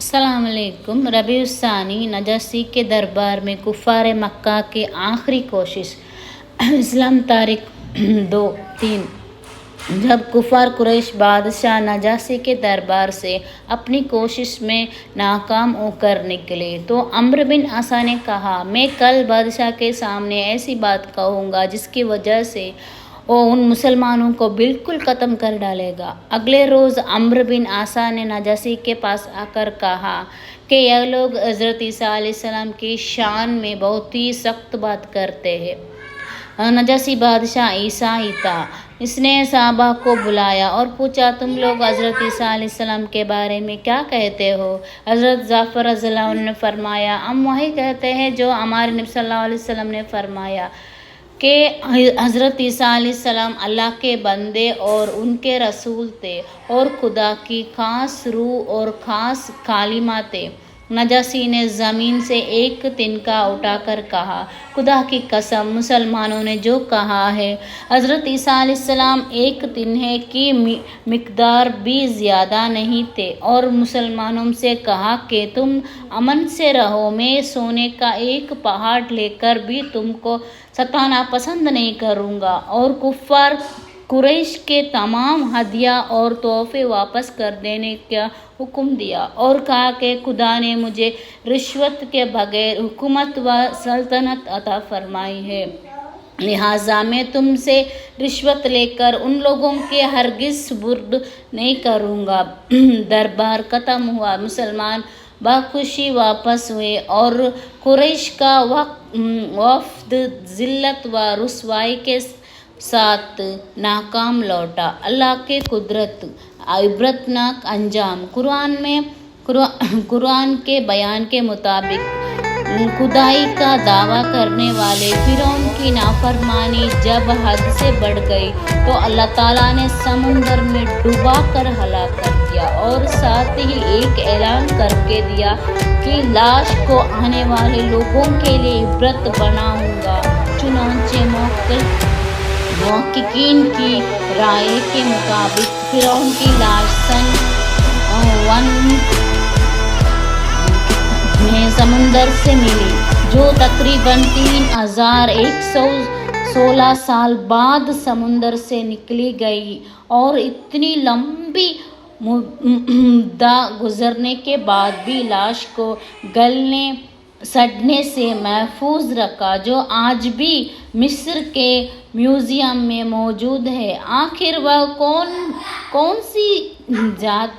अस्सलाम वालेकुम। रबीउल सानी नजासी के दरबार में कुफ़ार मक्का की आखिरी कोशिश। इस्लाम तारीख 2-3। जब कुफ़ार कुरैश बादशाह नजासी के दरबार से अपनी कोशिश में नाकाम होकर निकले तो अम्र बिन आसा ने कहा, मैं कल बादशाह के सामने ऐसी बात कहूँगा जिसकी वजह से वो उन मुसलमानों को बिल्कुल ख़त्म कर डालेगा। अगले रोज़ अम्र बिन आसा ने नजासी के पास आकर कहा कि यह लोग हज़रत ईसा अलैहिस्सलाम की शान में बहुत ही सख्त बात करते हैं। नजासी बादशाह ईसा ही था। इसने सहाबा को बुलाया और पूछा, तुम लोग हज़रत ईसा अलैहिस्सलाम के बारे में क्या कहते हो? हज़रत जाफ़र रज़ियल्लाहु अन्हु ने फरमाया, हम वही कहते हैं जो हमारे नबी सल्लल्लाहु अलैहि वसल्लम ने फरमाया कि हज़रत ईसा अलैहिस्सलाम अल्लाह के बंदे और उनके रसूल थे और खुदा की ख़ास रूह और ख़ास कालिमा थे। नजासी ने ज़मीन से एक तिनका उठाकर कहा, खुदा की कसम, मुसलमानों ने जो कहा है हज़रत ईसा अलैहिस्सलाम एक तिनहे की मिक़दार भी ज़्यादा नहीं थे। और मुसलमानों से कहा कि तुम अमन से रहो, मैं सोने का एक पहाड़ लेकर भी तुमको सताना पसंद नहीं करूँगा। और कुफ़ार कुरैश के तमाम हदिया और तोहफे वापस कर देने का हुक्म दिया और कहा कि खुदा ने मुझे रिश्वत के बगैर हुकूमत व सल्तनत अता फरमाई है, लिहाजा मैं तुमसे रिश्वत लेकर उन लोगों के हरगिज़ सुपुर्द नहीं करूँगा। दरबार ख़त्म हुआ। मुसलमान बखुशी वापस हुए और कुरैश का वफ़द ज़िल्लत व रुसवाई के साथ नाकाम लौटा। अल्लाह के कुदरत इबरतनाक अंजाम। कुरान के बयान के मुताबिक खुदाई का दावा करने वाले फिरौन की नाफरमानी जब हद से बढ़ गई तो अल्लाह ताला ने समुंदर में डुबा कर हलाक कर दिया और साथ ही एक ऐलान करके दिया कि लाश को आने वाले लोगों के लिए इबरत बनाऊंगा। चुनांचे मुहक्किकीन की राय के मुताबिक फिरौन की लाश सन 1 में समुंदर से मिली, जो तकरीबन 3116 साल बाद समुंदर से निकली गई और इतनी लंबी मुद्दा गुजरने के बाद भी लाश को गलने सड़ने से महफूज रखा, जो आज भी मिस्र के म्यूज़ियम में मौजूद है। आखिर वह कौन सी जात